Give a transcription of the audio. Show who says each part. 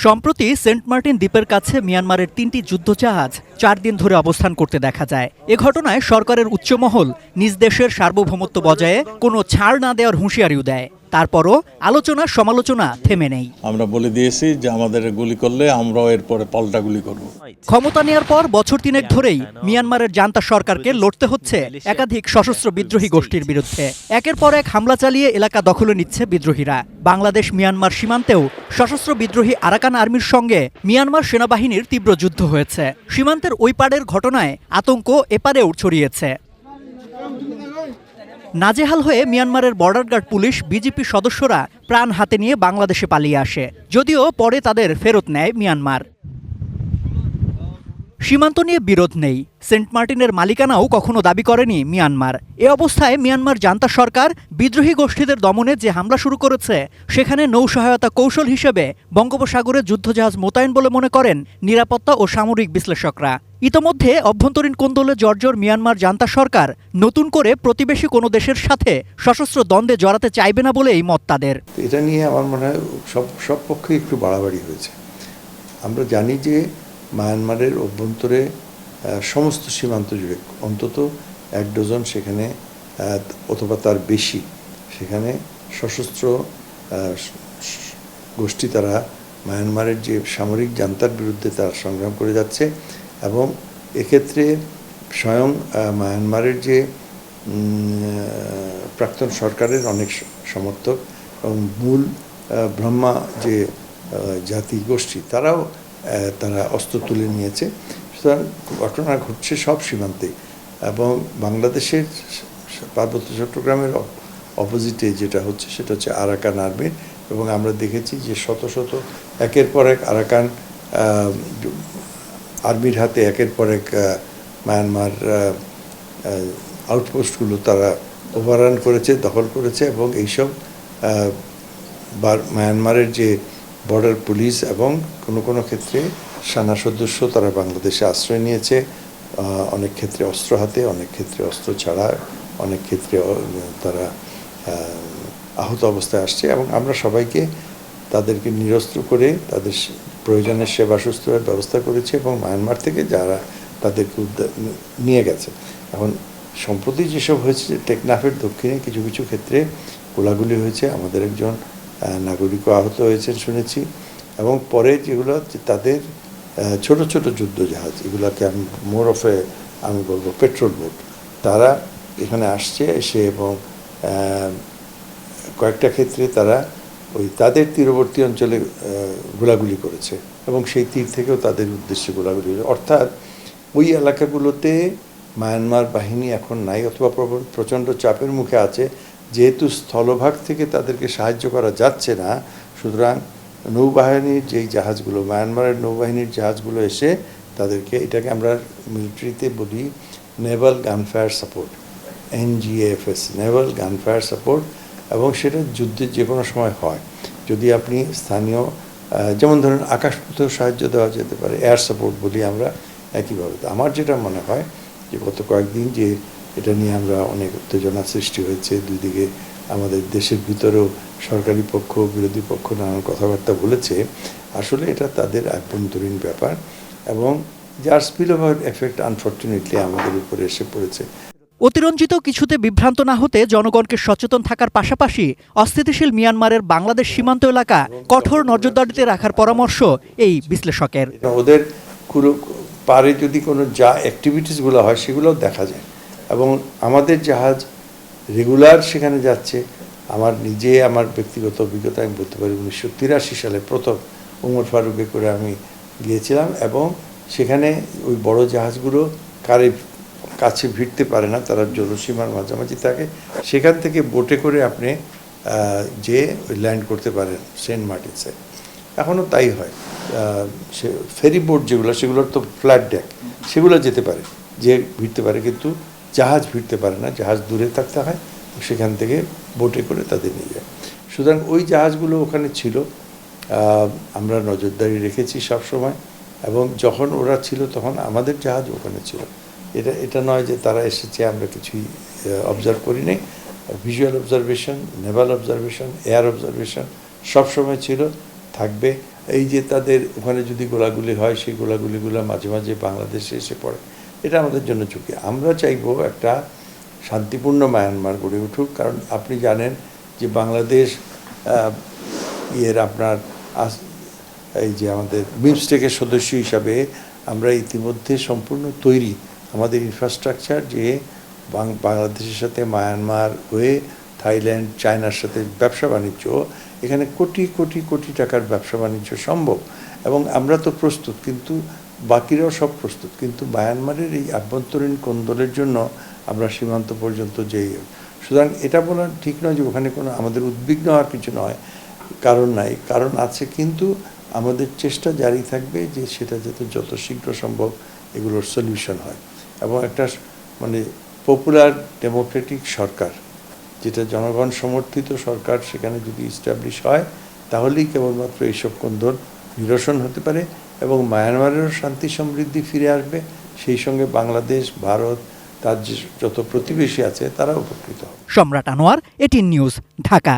Speaker 1: সম্প্রতি Saint Martin দ্বীপের কাছে মিয়ানমারের ৩টি যুদ্ধজাহাজ ৪ দিন ধরে অবস্থান করতে দেখা যায়। এ ঘটনায় সরকারের উচ্চমহল নিজ দেশের সার্বভৌমত্ব বজায়ে কোনো ছাড় না দেওয়ার হুঁশিয়ারিও দেয়। তারপরও আলোচনা সমালোচনা থেমে নেই।
Speaker 2: আমরা বলে দিয়েছি যে আমাদের গুলি করলে আমরাও এরপরে পাল্টা গুলি করব।
Speaker 1: ক্ষমতা নেয়ার পর বছর তিনেক ধরেই মিয়ানমারের জান্তা সরকারকে লড়তে হচ্ছে একাধিক সশস্ত্র বিদ্রোহী গোষ্ঠীর বিরুদ্ধে। একের পর এক হামলা চালিয়ে এলাকা দখলে নিচ্ছে বিদ্রোহীরা। বাংলাদেশ মিয়ানমার সীমান্তেও সশস্ত্র বিদ্রোহী আরাকান আর্মির সঙ্গে মিয়ানমার সেনাবাহিনীর তীব্র যুদ্ধ হয়েছে। সীমান্তের ওই পাড়ের ঘটনায় আতঙ্ক এপারেও ছড়িয়েছে। নাজেহাল হয়ে মিয়ানমারের বর্ডার গার্ড পুলিশ বিজিপি সদস্যরা প্রাণ হাতে নিয়ে বাংলাদেশে পালিয়ে আসে, যদিও পরে তাদের ফেরত নেয় মিয়ানমার। সীমান্ত নিয়ে বিরোধ নেই, সেন্ট মার্টিনের মালিকানাও কখনো দাবি করেনি মিয়ানমার। এ অবস্থায় মিয়ানমার জান্তা সরকার বিদ্রোহী গোষ্ঠীদের দমনে যে হামলা শুরু করেছে, সেখানে নৌসহায়তা কৌশল হিসেবে বঙ্গোপসাগরে যুদ্ধজাহাজ মোতায়েন বলে মনে করেন নিরাপত্তা ও সামরিক বিশ্লেষকরা। ইতোমধ্যে অভ্যন্তরীণ কোন্দলে জর্জর মিয়ানমার জান্তা সরকার নতুন করে প্রতিবেশী কোনো দেশের সাথে সশস্ত্র দ্বন্দ্বে জড়াতে চাইবে না বলেই মত তাদের।
Speaker 3: এটা নিয়ে আমার মনে হয় সব পক্ষে একটু বাড়াবাড়ি হয়েছে। আমরা জানি যে মায়ানমারের অভ্যন্তরে সমস্ত সীমান্ত জুড়ে অন্তত 1 ডজন সেখানে অথবা তার বেশি সেখানে সশস্ত্র গোষ্ঠী তারা মায়ানমারের যে সামরিক জান্তার বিরুদ্ধে তারা সংগ্রাম করে যাচ্ছে এবং এক্ষেত্রে স্বয়ং মায়ানমারের যে প্রাক্তন সরকারের অনেক সমর্থক এবং মূল ব্রহ্মা যে জাতি গোষ্ঠী তারা অস্ত্র তুলে নিয়েছে। সুতরাং ঘটনা ঘটছে সব সীমান্তে এবং বাংলাদেশের পার্বত্য চট্টগ্রামের অপোজিটে যেটা হচ্ছে সেটা হচ্ছে আরাকান আর্মির, এবং আমরা দেখেছি যে শত শত একের পর এক আরাকান আর্মির হাতে একের পর এক মায়ানমার আউটপোস্টগুলো তারা ওভাররান করেছে, দখল করেছে এবং এইসব মায়ানমারের যে বর্ডার পুলিশ এবং কোনো ক্ষেত্রে সেনা সদস্য তারা বাংলাদেশে আশ্রয় নিয়েছে, অনেক ক্ষেত্রে অস্ত্র হাতে, অনেক ক্ষেত্রে অস্ত্র ছাড়া, অনেক ক্ষেত্রে তারা আহত অবস্থায় আসছে এবং আমরা সবাইকে তাদেরকে নিরস্ত্র করে তাদের প্রয়োজনের সেবা সুস্থতার ব্যবস্থা করেছি এবং মায়ানমার থেকে যারা তাদেরকে নিয়ে গেছে। এখন সম্প্রতি যেসব হয়েছে টেকনাফের দক্ষিণে কিছু কিছু ক্ষেত্রে গোলাগুলি হয়েছে, আমাদের একজন নাগরিকও আহত হয়েছেন শুনেছি, এবং পরে যেগুলো তাদের ছোট ছোট যুদ্ধজাহাজ, এগুলোকে আমি মোর অফ আমি বলবো পেট্রোল বোট, তারা এখানে আসছে এসে এবং কয়েকটা ক্ষেত্রে তারা ওই তাদের তীরবর্তী অঞ্চলে গোলাগুলি করেছে এবং সেই তীর থেকেও তাদের উদ্দেশ্যে গোলাগুলি হয়েছে। অর্থাৎ ওই এলাকাগুলোতে মায়ানমার বাহিনী এখন নাই অথবা প্রচণ্ড চাপের মুখে আছে। যেহেতু স্থলভাগ থেকে তাদেরকে সাহায্য করা যাচ্ছে না, সুতরাং নৌবাহিনীর যেই জাহাজগুলো, মায়ানমারের নৌবাহিনীর জাহাজগুলো এসে তাদেরকে, এটাকে আমরা মিলিটারিতে বলি naval gunfire support, NGFS, naval gunfire support, এবং সেটা যুদ্ধের যে কোনো সময় হয়। যদি আপনি স্থানীয় যেমন ধরুন আকাশপথেও সাহায্য দেওয়া যেতে পারে, এয়ার সাপোর্ট বলি আমরা একইভাবে। আমার যেটা মনে হয় যে গত কয়েকদিন যে এটা নিয়ে আমরা অনেক উত্তেজনা সৃষ্টি হয়েছে, দুই দিকে আমাদের দেশের ভিতরেও সরকারি পক্ষ বিরোধী পক্ষ নানান কথাবার্তা বলেছে, আসলে এটা তাদের আভ্যন্তরীণ ব্যাপার এবং যার স্পিলওভার এফেক্ট আনফর্চুনেটলি আমাদের উপরে এসে পড়েছে।
Speaker 1: অতিরঞ্জিত কিছুতে বিভ্রান্ত না হতে জনগণকে সচেতন থাকার পাশাপাশি অস্থিতিশীল মিয়ানমারের বাংলাদেশ সীমান্ত এলাকা কঠোর নজরদারিতে রাখার পরামর্শ এই বিশ্লেষকের।
Speaker 3: ওদের পারে যদি কোনো যা অ্যাক্টিভিটিসগুলো হয় সেগুলোও দেখা যায় এবং আমাদের জাহাজ রেগুলার সেখানে যাচ্ছে। আমার ব্যক্তিগত অভিজ্ঞতা আমি বলতে পারি, 1983 সালে প্রথম উমর ফারুকে করে আমি গিয়েছিলাম এবং সেখানে ওই বড় জাহাজগুলো কাছে ভিড়তে পারে না, তারা জলসীমার মাঝামাঝি থাকে, সেখান থেকে বোটে করে আপনি যে ল্যান্ড করতে পারেন সেন্ট মার্টিনসে। এখনও তাই হয়, সে ফেরি বোট যেগুলো সেগুলোর তো ফ্ল্যাট ডেক, সেগুলো যেতে পারে, যে ভিড়তে পারে, কিন্তু জাহাজ ভিড়তে পারে না, জাহাজ দূরে থাকতে হয়, সেখান থেকে বোটে করে তাদের নিয়ে যায়। সুতরাং ওই জাহাজগুলো ওখানে ছিল, আমরা নজরদারি রেখেছি সব সময়, এবং যখন ওরা ছিল তখন আমাদের জাহাজ ওখানে ছিল। এটা নয় যে তারা এসেছে আমরা কিছুই অবজার্ভ করি নাই। Visual observation, Naval observation, air observation সবসময় ছিল থাকবে। এই যে তাদের ওখানে যদি গোলাগুলি হয়, সেই গোলাগুলিগুলো মাঝে মাঝে বাংলাদেশে এসে পড়ে, এটা আমাদের জন্য ঝুঁকি। আমরা চাইবো একটা শান্তিপূর্ণ মায়ানমার গড়ে উঠুক, কারণ আপনি জানেন যে বাংলাদেশ আপনার এই যে আমাদের বিমস্টেকের সদস্য হিসাবে আমরা ইতিমধ্যে সম্পূর্ণ তৈরি, আমাদের ইনফ্রাস্ট্রাকচার যে বাংলাদেশের সাথে মায়ানমার হয়ে থাইল্যান্ড, চায়নার সাথে ব্যবসা বাণিজ্য, এখানে কোটি কোটি কোটি টাকার ব্যবসা বাণিজ্য সম্ভব, এবং আমরা তো প্রস্তুত, কিন্তু বাকিরাও সব প্রস্তুত, কিন্তু মায়ানমারের এই আভ্যন্তরীণ কোন্দলের জন্য আমরা সীমান্ত পর্যন্ত যেই, সুতরাং এটা বলা ঠিক নয় যে ওখানে কোনো আমাদের উদ্বিগ্ন হওয়ার কিছু নয়, কারণ নাই, কারণ আছে, কিন্তু আমাদের চেষ্টা জারি থাকবে যে সেটা যাতে যত শীঘ্র সম্ভব এগুলোর সলিউশন হয়, এবং একটা মানে পপুলার ডেমোক্রেটিক সরকার, যেটা জনগণ সমর্থিত সরকার, সেখানে যদি ইস্টাবলিশ হয় তাহলেই কেবলমাত্র এইসব কোন্দল নিরসন হতে পারে এবং মায়ানমারেরও শান্তি সমৃদ্ধি ফিরে আসবে, সেই সঙ্গে বাংলাদেশ, ভারত, তার যে যত প্রতিবেশী আছে তারা উপকৃত হবে।
Speaker 1: সম্রাট আনোয়ার, এটিএন নিউজ, ঢাকা।